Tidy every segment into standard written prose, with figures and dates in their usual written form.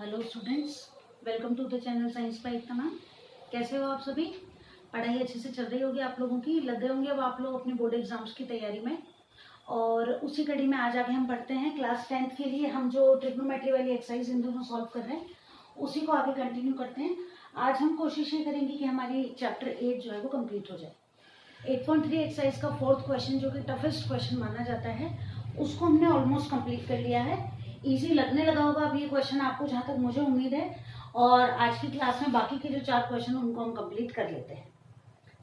Hello students, welcome to the channel science by इतना। कैसे हो आप सभी? पढ़ाई अच्छे से चल रही होगी आप लोगों की, लग गए होंगे अब आप लोग अपने बोर्ड एग्जाम्स की तैयारी में। और उसी कड़ी में आज आगे हम पढ़ते हैं क्लास 10th के लिए। हम जो ट्रिग्नोमेट्री वाली एक्सरसाइज इन दोनों सॉल्व कर रहे हैं उसी को आगे कंटिन्यू करते हैं। आज हम कोशिश ये करेंगे कि हमारी चैप्टर 8 जो है वो कम्प्लीट हो जाए। 8.3 एक्सरसाइज का 4th क्वेश्चन जो कि टफेस्ट क्वेश्चन माना जाता है उसको हमने ऑलमोस्ट कंप्लीट कर लिया है। इजी लगने लगा होगा अब ये क्वेश्चन आपको, जहाँ तक मुझे उम्मीद है। और आज की क्लास में बाकी के जो 4 क्वेश्चन उनको हम कंप्लीट कर लेते हैं।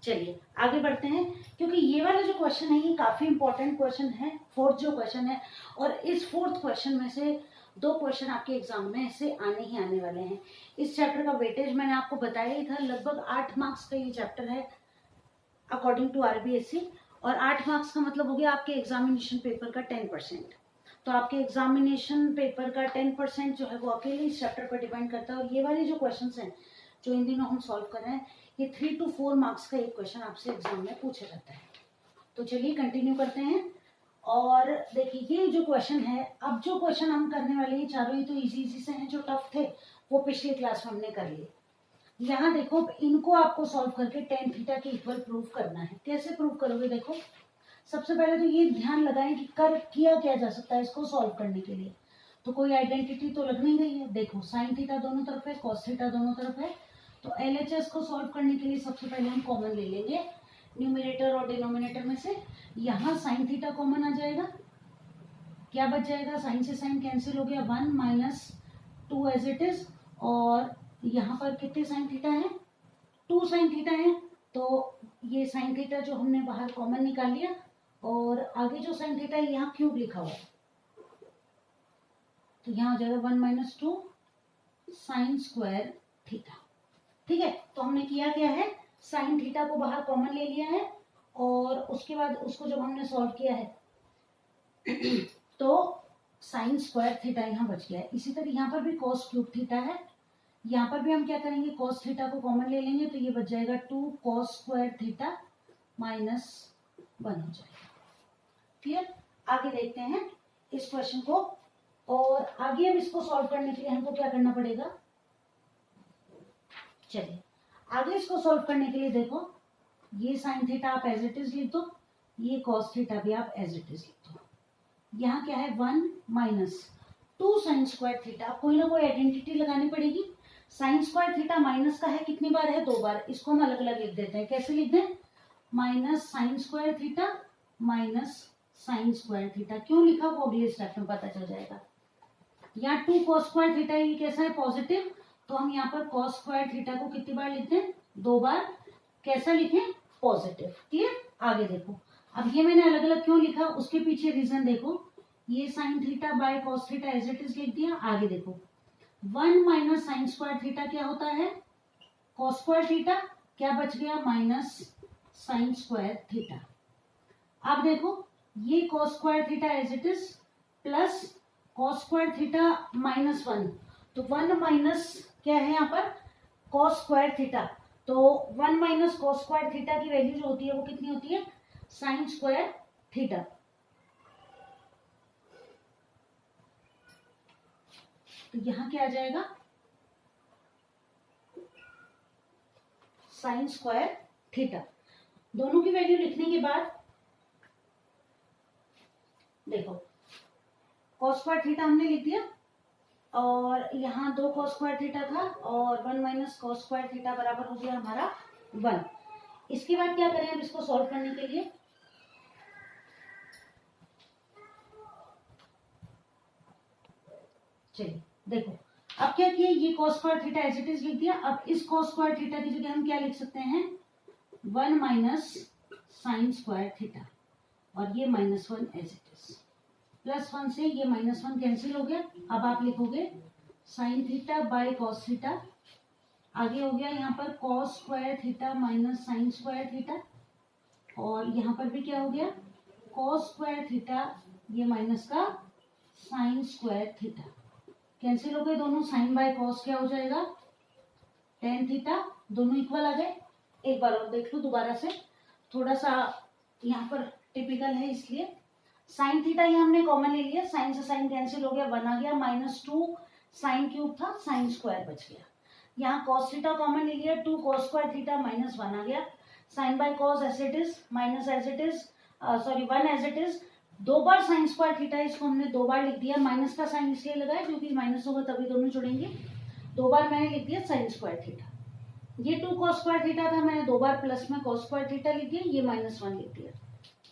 चलिए आगे बढ़ते हैं, क्योंकि ये वाला जो क्वेश्चन है ये काफी इंपॉर्टेंट क्वेश्चन है, 4th जो क्वेश्चन है। और इस 4th क्वेश्चन में से 2 क्वेश्चन आपके एग्जाम में से आने ही आने वाले हैं। इस चैप्टर का वेटेज मैंने आपको बताया ही था, लगभग 8 मार्क्स का ये चैप्टर है अकॉर्डिंग टू RBSE। और 8 मार्क्स का मतलब हो गया आपके एग्जामिनेशन पेपर का 10%। तो आपके एग्जामिनेशन पेपर का 10% जो है वो अकेले इस चैप्टर पर डिपेंड करता है। और ये वाले जो क्वेश्चंस हैं जो इन दिनों हम सॉल्व कर रहे हैं, ये 3 to 4 मार्क्स का एक क्वेश्चन आपसे एग्जाम में पूछा जाता है। तो चलिए कंटिन्यू करते हैं। और देखिए ये जो क्वेश्चन है, अब जो क्वेश्चन हम करने वाले हैं चारों ही तो इजी से हैं, जो टफ थे वो पिछली क्लास में हमने कर लिए। यहाँ देखो, इनको आपको सॉल्व करके tan थीटा के इक्वल प्रूव करना है। कैसे प्रूव करोगे? देखो सबसे पहले तो ये ध्यान लगाएं कि किया क्या जा सकता है इसको सॉल्व करने के लिए। तो कोई आइडेंटिटी तो लग नहीं रही है। देखो साइन थीटा दोनों तरफ है, कॉस थीटा दोनों तरफ है। तो LHS को सॉल्व करने के लिए सबसे पहले हम कॉमन ले लेंगे न्यूमिनेटर और डिनोमिनेटर में से। यहाँ साइन थीटा कॉमन आ जाएगा, क्या बच जाएगा? साइन से साइन कैंसिल हो गया, 1 माइनस 2 एज इट इज। और यहाँ पर कितने साइन थीटा है? 2 साइन थीटा है। तो ये साइन थीटा जो हमने बाहर कॉमन निकाल लिया, और आगे जो साइन थीटा है यहाँ क्यूब लिखा हुआ है, तो यहाँ हो जाएगा 1 माइनस 2 साइन स्क्वायर थीटा। ठीक है, तो हमने किया क्या है, साइन थीटा को बाहर कॉमन ले लिया है। और उसके बाद उसको जब हमने सॉल्व किया है तो साइन स्क्वायर थीटा यहाँ बच गया है। इसी तरह यहाँ पर भी कॉस क्यूब थीटा है। यहाँ पर भी हम क्या करेंगे, कॉस थीटा को कॉमन ले लेंगे, तो ये बच जाएगा 2 कॉस स्क्वायर थीटा माइनस 1 हो जाएगा। क्लियर? आगे देखते हैं इस क्वेश्चन को। और आगे अब इसको सॉल्व करने के लिए हमको क्या करना पड़ेगा, चलिए आगे इसको सॉल्व करने के लिए देखो, ये साइन थीटा आप एज इट इज लिख दो, ये कॉस थीटा भी आप एज इट इज लिख दो। यहाँ क्या है, 1 माइनस 2 साइन स्क्वायर थीटा। कोई ना कोई आइडेंटिटी लगानी पड़ेगी। साइन स्क्वायर थीटा माइनस का है, कितनी बार है? 2 बार। इसको हम अलग अलग लिख देते हैं। कैसे लिख दें? Minus sine square theta minus sine square theta. क्यों लिखा वो अगले स्टेप में पता चल जाएगा। यहाँ 2 कॉस स्क्वायर थीटा, ये कैसा है? पॉजिटिव। तो हम यहाँ पर कॉस स्क्वायर थीटा को कितनी बार लिखते हैं? 2 बार। कैसा लिखें? पॉजिटिव। क्लियर? आगे देखो, अब ये मैंने अलग अलग क्यों लिखा, उसके पीछे रीजन देखो। ये sine theta by cos theta as it is लिख दिया। आगे देखो 1 माइनस साइन स्क्वायर थीटा क्या होता है? Cos square theta. क्या बच गया? Minus sine square theta. अब देखो ये cos square theta as it is plus cos square theta minus 1। तो 1 माइनस क्या है यहाँ पर? Cos square theta. तो 1 माइनस कॉस स्क्वायर थीटा की वैल्यू जो होती है वो कितनी होती है? Sine square theta. तो यहाँ क्या आ जाएगा? Sine square theta. दोनों की वैल्यू लिखने के बाद देखो कॉस स्क्वायर थीटा हमने लिख दिया, और यहाँ 2 कॉस स्क्वायर थीटा था, और 1 माइनस कॉस स्क्वायर थीटा बराबर हो गया हमारा 1। इसके बाद क्या करें अब इसको सॉल्व करने के लिए, चलिए देखो अब क्या किया, ये cos square theta as it is लिख दिया। अब इस कॉस स्क्वायर थीटा की जगह हम क्या लिख सकते हैं? 1 माइनस साइन स्क्वायर थीटा, और ये minus 1 as it is. Plus 1 से ये माइनस 1 कैंसिल हो गया। अब आप लिखोगे sign theta by cos theta. आगे हो गया यहाँ पर cos square theta minus sine square theta, और यहाँ पर भी क्या हो गया? कॉस स्क्वायर थीटा, ये माइनस का साइन स्क्वायर थीटा। कैंसिल हो गए दोनों, साइन बाय कॉस क्या हो जाएगा? tan theta. दोनों इक्वल आ गए। एक बार और देख लो दोबारा से, थोड़ा सा यहाँ पर टिपिकल है इसलिए। साइन थीटा यहाँ हमने कॉमन ले लिया, साइन से साइन कैंसिल हो गया, 1 आ गया, माइनस 2 साइन क्यूब था, साइन स्क्वायर बच गया। यहाँ कॉस थीटा कॉमन ले लिया, 2 cos स्क्वायर थीटा माइनस 1 आ गया। Sine by cos as it is, minus as it is, sorry 1 as it is. 2 बार साइन स्क्वायर थीटा, इसको हमने 2 बार लिख दिया। माइनस का साइन इसलिए लगाया क्योंकि माइनस होगा तभी दोनों जुड़ेंगे। 2 बार मैंने लिख दिया साइन स्क्वायर थीटा। ये 2 cos स्क्वायर थीटा था, मैंने 2 बार प्लस में cos स्क्वायर थीटा लिख दिया, ये -1 लिख दिया।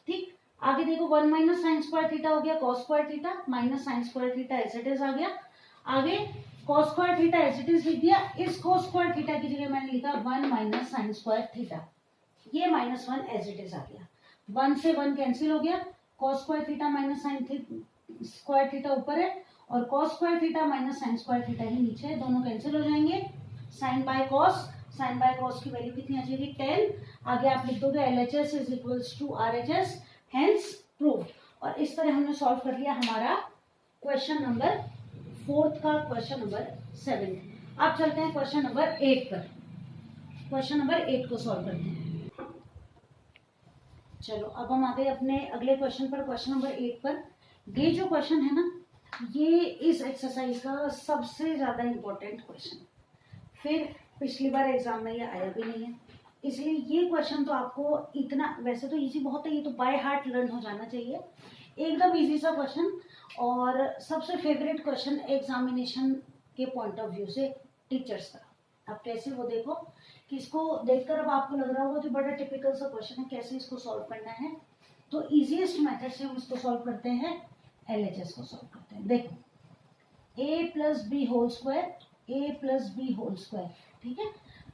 ठीक, आगे देखो 1 माइनस साइन स्क्वायर थीटा हो गया cos square theta, minus sine square theta as it is आ गया। आगे cos square theta as it is लिख दिया। इस cos स्क्वायर थीटा की जगह मैंने लिखा 1 माइनस साइन स्क्वायर थीटा, ये -1 एज इट इज आ गया। 1 से 1 कैंसिल हो गया, cos square theta minus sine square theta ऊपर है और cos square theta minus sine square theta ही नीचे है, दोनों कैंसिल हो जाएंगे। Sine by cos, sine by cos की वैल्यू कितनी आ जाएगी 10। आगे आप लिख दोगे LHS is equals to RHS, hence proved. और इस तरह हमने सॉल्व कर लिया हमारा क्वेश्चन नंबर 4 का क्वेश्चन नंबर 7। अब चलते हैं क्वेश्चन नंबर 8 पर। क्वेश्चन नंबर 8 को सॉल्व करते हैं। चलो अब हम आ गए अपने अगले क्वेश्चन पर, क्वेश्चन नंबर 8 पर। ये जो क्वेश्चन है ना, ये इस एक्सरसाइज का सबसे ज्यादा इंपॉर्टेंट क्वेश्चन। फिर पिछली बार एग्जाम में ये आया भी नहीं है, इसलिए ये क्वेश्चन तो आपको इतना, वैसे तो इजी बहुत है, ये तो बाय हार्ट लर्न हो जाना चाहिए। एकदम इजी सा क्वेश्चन और सबसे फेवरेट क्वेश्चन एग्जामिनेशन के पॉइंट ऑफ व्यू से टीचर्स का। अब कैसे, वो देखो कि इसको देखकर अब आपको लग रहा होगा कि बड़ा टिपिकल सा क्वेश्चन है, कैसे इसको सॉल्व करना है। तो इजीएस्ट मेथड से हम इसको सॉल्व करते हैं, LHS को सॉल्व करते हैं। देखो a plus B whole square, a plus B whole square, ठीक है।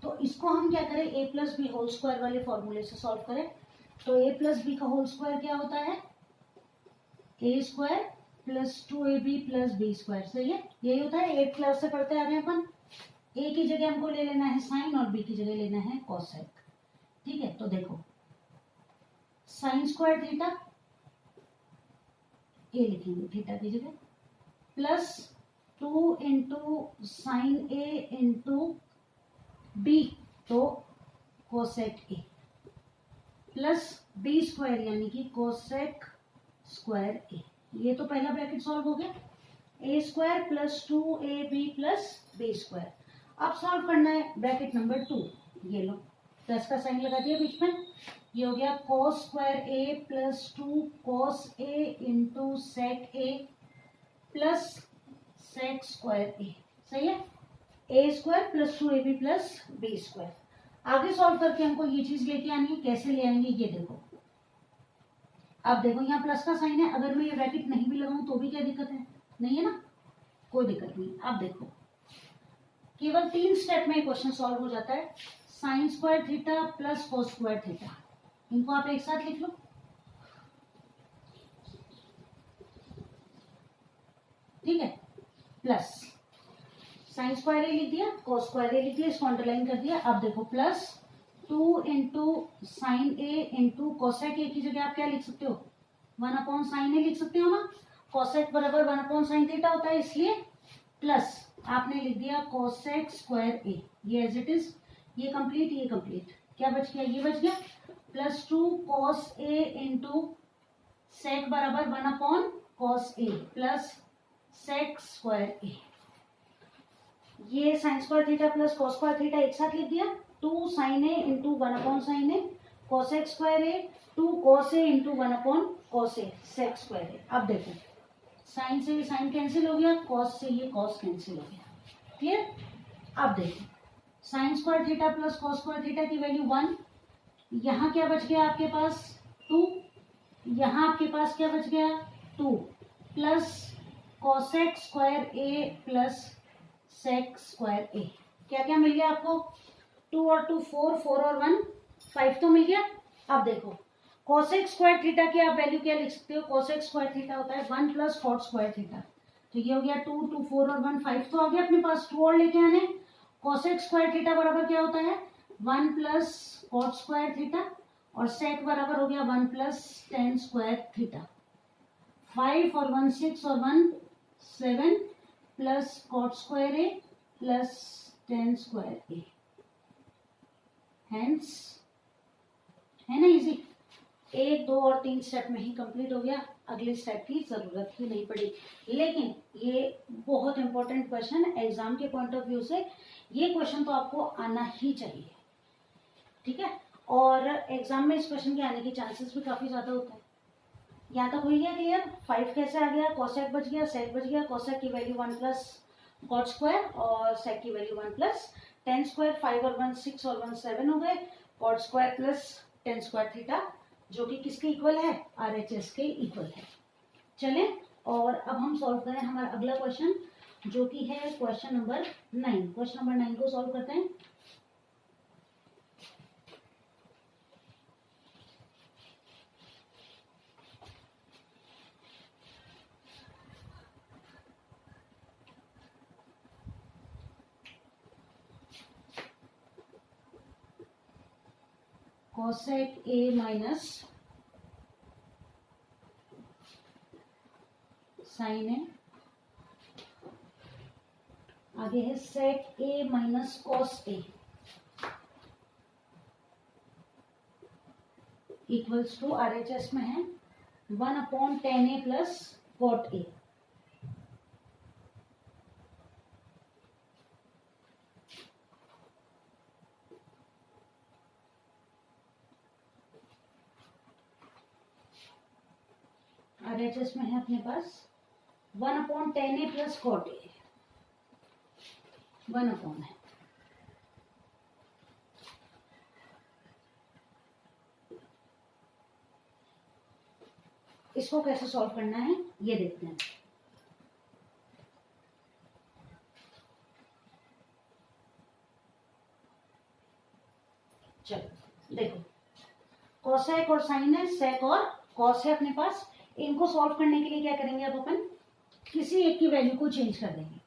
तो इसको हम क्या करें, a plus B whole square वाले फॉर्मूले से सॉल्व करें। तो a प्लस बी का होल स्क्वायर क्या होता है, a square plus 2ab plus B square, सही है। यही होता है, 8th क्लास से पढ़ते आ रहे हैं अपन। a की जगह हमको ले लेना है साइन और b की जगह लेना है कॉसेक, ठीक है। तो देखो साइन स्क्वायर थीटा, a लिखेंगे थीटा की जगह, plus 2 into sine a into B, तो cosec A, plus B square यानी कि कोसेक स्क्वायर ए। ये तो पहला ब्रैकेट सॉल्व हो गया। A square plus 2ab plus B square. अब सॉल्व करना है ब्रैकेट नंबर 2, ये लो प्लस का साइन लगा दिया बीच में, ये हो गया cos square A plus 2 cos A into sec A plus sec square A, सही है। A square plus 2ab plus B square. आगे सॉल्व करके हमको ये चीज लेके आनी है, कैसे ले आएंगे ये देखो। अब देखो यहाँ प्लस का साइन है, अगर मैं ये ब्रैकेट नहीं भी लगाऊं तो भी क्या दिक्कत है, नहीं है ना, कोई दिक्कत नहीं। अब देखो केवल 3 स्टेप में क्वेश्चन सॉल्व हो जाता है। Sine square theta plus cos square theta, इनको आप एक साथ लिख लो। ठीक है, प्लस साइन स्क्वायर ए लिख दिया, कोस स्क्वायर ए लिख दिया, इसको अंडरलाइन कर दिया। अब देखो प्लस 2 इंटू साइन ए इंटू कोसेक ए की जगह आप क्या लिख सकते हो, 1 अपॉन साइन ए लिख सकते हो ना। कोसेक बराबर 1 अपॉन साइन थीटा होता है, इसलिए प्लस आपने लिख दिया कोसेक स्क्वायर ए, ये एज इट इज, ये कंप्लीट, ये कंप्लीट, क्या बच गया, ये बच गया। प्लस 2 कॉस ए इंटू सेक बराबर 1 अपॉन कॉस ए प्लस सेक स्क्वायर ए। ये sign square theta plus cos square theta एक साथ लिख दिया। 2 sign A into 1 upon sine A, cosec square A, 2 cos A into 1 upon cos A, sec square ए। अब देखो sign से ये साइन कैंसिल हो गया, कॉस से ये कॉस कैंसिल हो गया, क्लियर। अब देखो sine square theta plus cos square theta की वैल्यू 1, यहाँ क्या बच गया आपके पास 2, यहाँ आपके पास क्या बच गया 2, plus cosec square A plus sec square ए। क्या क्या मिल गया आपको, 2 और 2 4, 4 और 1 5 तो मिल गया। अब देखो कोसेक स्क्वायर थीटा की आप वैल्यू क्या लिख सकते हो, कोसेक स्क्वायर थीटा होता है 1 प्लस कॉट स्क्वायर थीटा। तो ये हो गया 2, 2 4 और 1 5 तो आ गया अपने पास, 2 और लेके आने। कोसेक स्क्वायर थीटा बराबर क्या होता है 1 प्लस कॉट स्क्वायर थीटा, और सेक बराबर हो गया 1 प्लस टेन स्क्वायर थीटा। 5 और 1 6 और 1 7 plus cot square A plus tan square A, hence, है ना इजी। 1 2 और 3 स्टेप में ही कंप्लीट हो गया। अगले स्टेप की ज़रूरत ही नहीं पड़ी। लेकिन ये बहुत इंपॉर्टेंट क्वेश्चन एग्जाम के पॉइंट ऑफ व्यू से, ये क्वेश्चन तो आपको आना ही चाहिए, ठीक है। और एग्जाम में इस क्वेश्चन के आने के चांसेस भी काफ़ी ज़्यादा होते हैं। यहाँ तक हो गया क्लियर? 5 कैसे आ गया? कोसेक बच गया, सेक बच गया। कोसेक की वैल्यू 1 प्लस कॉट स्क्वायर और सेक की वैल्यू 1 प्लस टेन स्क्वायर। 5 और 1 6 और 1 7 हो गए। Cot square plus tan square theta, जो कि किसके इक्वल है? RHS के इक्वल है। चलें और अब हम सॉल्व करें हमारा अगला क्वेश्चन, जो कि है क्वेश्चन नंबर 9। क्वेश्चन नंबर 9 को सॉल्व करते हैं। cosec A minus sine A, आगे है sec A minus cos A equals to RHS में है 1/10A plus cot A। RHS में है अपने पास 1/10A प्लस cot A, 1/, है। इसको कैसे सॉल्व करना है ये देखते हैं। चलो देखो, कोसेक और साइन है, सेक और कॉस है अपने पास। इनको सॉल्व करने के लिए क्या करेंगे, अब अपन किसी एक की वैल्यू को चेंज कर देंगे।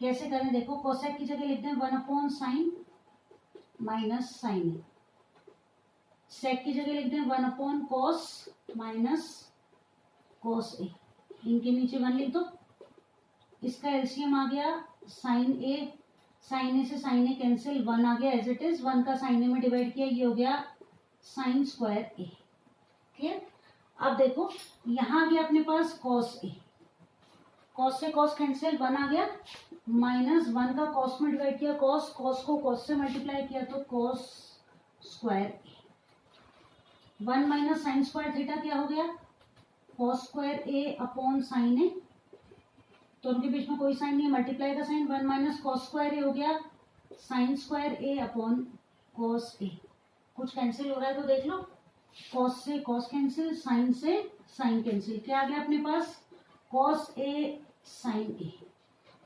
कैसे करें देखो, कोसेक की जगह लिखते हैं 1/sin माइनस साइन ए। सेक की जगह लिखते हैं 1/cos माइनस cos ए। इनके नीचे 1 लिख दो। इसका एलसीएम आ गया साइन ए, साइन ए से साइन ए कैंसिल, 1 आ गया एज इट इज। 1 का साइन ए में डिवाइड किया, ये हो गया साइन स्क्वायर ए। क्लियर? अब देखो यहाँ आ गया अपने पास cos ए, cos से cos कैंसिल, 1 आ गया माइनस 1 का cos में डिवाइड किया cos, cos को cos से मल्टीप्लाई किया तो cos स्क्वायर ए। 1 माइनस साइन स्क्वायर थीटा क्या हो गया? cos square A upon sine ए। तो उनके बीच में कोई साइन नहीं है, मल्टीप्लाई का साइन। 1 माइनस cos स्क्वायर ए हो गया sine square A upon cos ए। कुछ कैंसिल हो रहा है तो देख लो, cos से cos कैंसिल, साइन से साइन कैंसिल, क्या आ गया अपने पास? cos a sin a।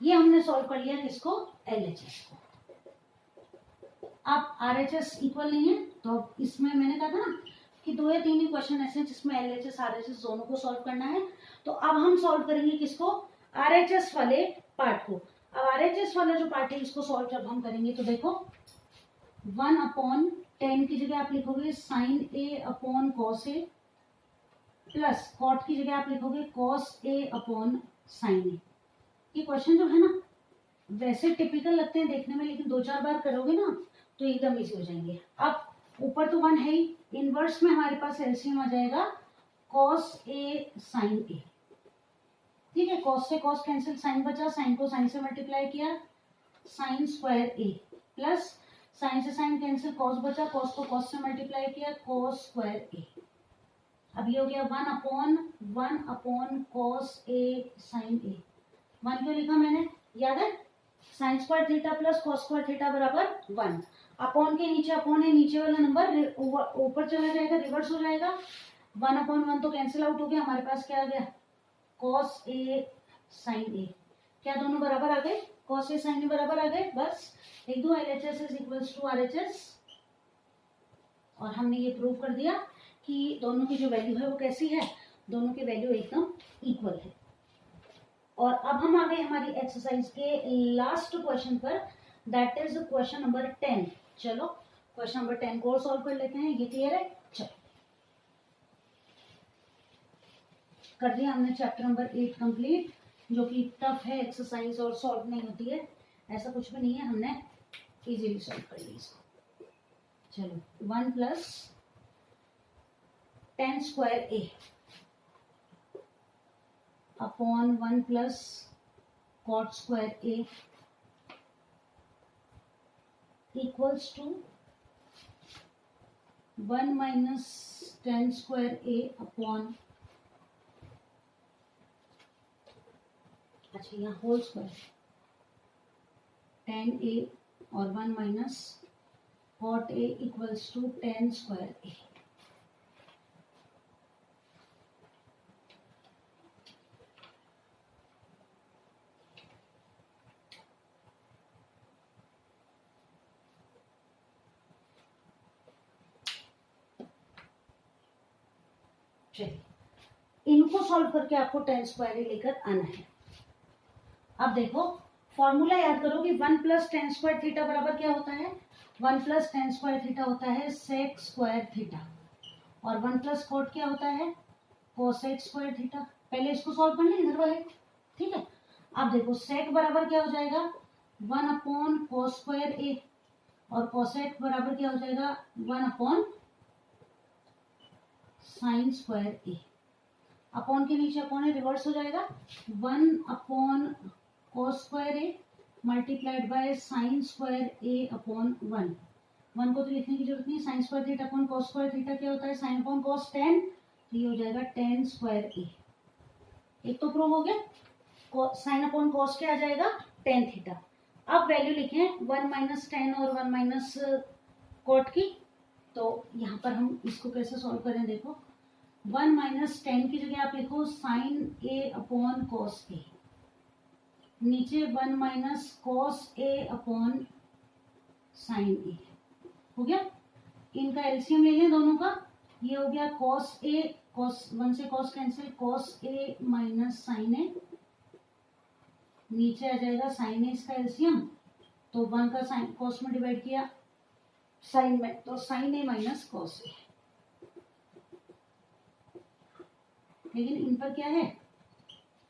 ये हमने सॉल्व कर लिया किसको? LHS को। अब RHS इक्वल नहीं है, तो अब इसमें मैंने कहा था ना कि 2 या 3 ही क्वेश्चन ऐसे हैं जिसमें LHS RHS दोनों को सॉल्व करना है। तो अब हम सॉल्व करेंगे किसको? RHS वाले पार्ट को। अब RHS वाला जो पार्ट है इसको सॉल्व जब हम करेंगे तो देखो 1/10 की जगह आप लिखोगे sign A upon cos A, plus cot की जगह आप लिखोगे कॉस ए अपॉन साइन ए। ये क्वेश्चन जो है ना वैसे टिपिकल लगते हैं देखने में, लेकिन 2-4 बार करोगे ना तो एकदम इजी हो जाएंगे। अब ऊपर तो 1 है ही, इनवर्स में हमारे पास एलसीएम आ जाएगा कॉस ए साइन ए। ठीक है, कॉस से कॉस कैंसिल, साइन बचा, साइन को साइन से मल्टीप्लाई किया sine square A, plus sign से साइन कैंसिल, कॉस बचा, कॉस को कॉस से मल्टीप्लाई किया कॉस स्क्वायर ए। अब ये हो गया 1/1 कॉस ए साइन ए। 1 क्यों लिखा मैंने, याद है? Sine square theta plus cos square theta बराबर 1। अपॉन के नीचे अपॉन है, नीचे वाला नंबर ऊपर चला जाएगा, रिवर्स हो जाएगा। 1/1 तो कैंसिल आउट हो गया, हमारे पास क्या आ गया? कॉस ए साइन ए। क्या दोनों बराबर आ गए? कॉस ए साइन ए बराबर आ गए। बस लिख दो LHS is equals to RHS, और हमने ये प्रूव कर दिया कि दोनों की जो वैल्यू है वो कैसी है, दोनों की वैल्यू एकदम इक्वल है। और अब हम आ गए हमारी एक्सरसाइज के लास्ट क्वेश्चन पर, दैट इज क्वेश्चन नंबर 10। चलो क्वेश्चन नंबर 10 को सॉल्व कर लेते हैं। ये क्लियर है? चलो कर दिया हमने चैप्टर नंबर 8 कंप्लीट, जो कि टफ है एक्सरसाइज और सॉल्व नहीं होती है, ऐसा कुछ भी नहीं है, हमने इजीली सॉल्व कर ली इसको। चलो 1 plus tan square A upon 1 plus cot square A equals to 1 minus tan square A upon, अच्छा यहाँ होल स्क्वायर, टेन ए और 1 minus cot A equals to 10 square A. चलिए इनको सॉल्व करके आपको 10 स्क्वायर ए लेकर आना है। अब देखो फॉर्मूला याद करो कि 1 प्लस टेन स्क्वायर थीटा बराबर क्या होता है, 1 प्लस टेन स्क्वायर थीटा होता है सेक स्क्वायर थीटा, और 1 प्लस कॉट क्या होता है, कोसेक स्क्वायर थीटा। पहले इसको सॉल्व कर लें इधर वाले, ठीक है। अब देखो सेक बराबर क्या हो जाएगा, 1 अपॉन कोस स्क्वायर ए, और कोसेक बराबर क्या हो जाएगा, 1 upon sine square A. Upon के नीचे अपॉन ए रिवर्स हो जाएगा, 1 upon cos square A multiplied by sine square A upon 1। 1 को तो लिखने की जरूरत नहीं, sign square theta upon cos square theta क्या होता है, साइन अपॉन कोस 10, तो ये हो जाएगा 10 स्क्वायर ए। एक तो प्रूव हो गया, साइन अपॉन कोस क्या आ जाएगा, 10 थीटा। अब वैल्यू लिखें 1 माइनस 10 और 1 माइनस कॉट की, तो यहाँ पर हम इसको कैसे सॉल्व करें, देखो 1 माइनस 10 की जगह आप लिखो साइन ए अपॉन कोस ए, नीचे 1 माइनस कॉस ए अपॉन साइन ए, हो गया। इनका एलसीएम ले लें दोनों का, ये हो गया कॉस ए, कॉस 1 से cos cancel, cos A minus sine ए, नीचे आ जाएगा साइन ए इसका एलसीएम, तो 1 का साइन कॉस में डिवाइड किया साइन में, तो साइन ए माइनस कॉस ए। लेकिन इन पर क्या है,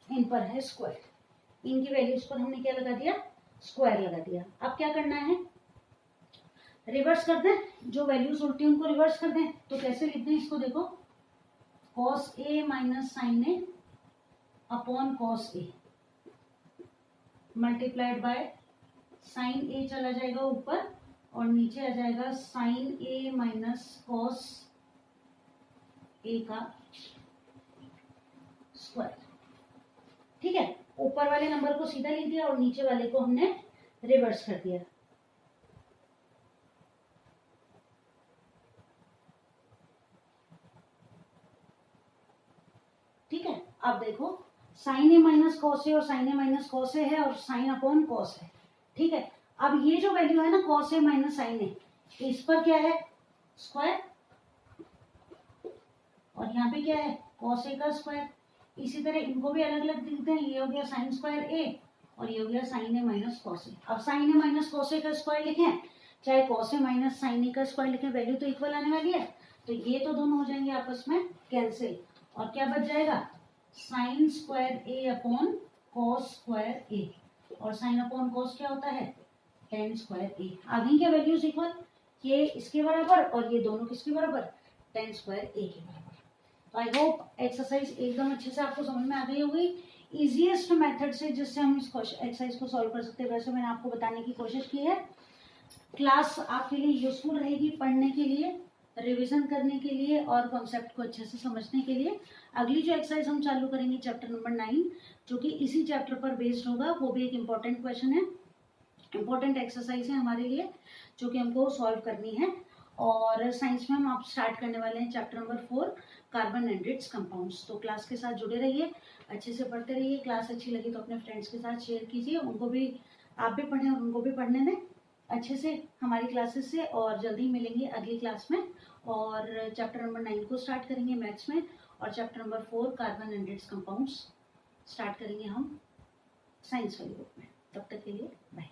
इन पर है स्क्वायर, इनकी वैल्यूज पर हमने क्या लगा दिया, स्क्वायर लगा दिया। अब क्या करना है, रिवर्स कर दें, जो वैल्यूज उल्टी उनको रिवर्स कर दें। तो कैसे लिख दें इसको, देखो cos A minus sine A upon cos A multiplied by sine A चला जाएगा ऊपर, और नीचे आ जाएगा sine A minus cos A का स्क्वायर, ठीक है। ऊपर वाले नंबर को सीधा लिख दिया और नीचे वाले को हमने रिवर्स कर दिया। ठीक है, अब देखो साइन ए माइनस कॉस ए और साइन ए माइनस कॉस ए है, और साइन अपॉन कॉस है, ठीक है। अब ये जो वैल्यू है ना कॉस ए माइनस साइन ए, इस पर क्या है, स्क्वायर, और यहाँ पे क्या है, कॉस ए का स्क्वायर। इसी तरह इनको भी अलग अलग लिखते हैं, ये हो गया साइन स्क्वायर ए और ये हो गया साइन ए माइनस कॉस ए। अब sign A minus cos A का स्क्वायर लिखें, चाहे कॉस ए माइनस साइन ए का स्क्वायर लिखें, वैल्यू तो इक्वल आने वाली है, तो ये तो दोनों हो जाएंगे आपस में कैंसिल, और क्या बच जाएगा, sine square A upon cos square ए, और साइन अपॉन कॉस क्या होता है, टेन स्क्वायर ए। आगे क्या वैल्यूज इक्वल, ये इसके बराबर और ये दोनों किसके बराबर, टेन स्क्वायर ए के बराबर। तो आई होप एक्सरसाइज एकदम अच्छे से आपको समझ में आ गई होगी। इजीएस्ट मेथड से जिससे हम इस एक्सरसाइज को सॉल्व कर सकते हैं, वैसे मैंने आपको बताने की कोशिश की है। क्लास आपके लिए यूजफुल रहेगी, पढ़ने के लिए, रिवीजन करने के लिए और कॉन्सेप्ट को अच्छे से समझने के लिए। अगली जो एक्सरसाइज हम चालू करेंगे चैप्टर नंबर 9, जो कि इसी चैप्टर पर बेस्ड होगा, वो भी एक इम्पॉर्टेंट क्वेश्चन है, इम्पॉर्टेंट एक्सरसाइज है हमारे लिए, जो कि हमको सॉल्व करनी है। और साइंस में हम आप स्टार्ट करने वाले हैं chapter number 4, carbon and it's compounds. तो क्लास के साथ जुड़े रहिए, अच्छे से पढ़ते रहिए। क्लास अच्छी लगी तो अपने फ्रेंड्स के साथ शेयर कीजिए, उनको भी, आप भी पढ़ें और उनको भी पढ़ने दें अच्छे से हमारी क्लासेस से। और जल्दी मिलेंगे अगली क्लास में, और चैप्टर नंबर 9 को स्टार्ट करेंगे मैथ्स में, और chapter number 4 carbon and it's compounds start करेंगे हम साइंस वाली बुक में। तब तक के लिए बाय।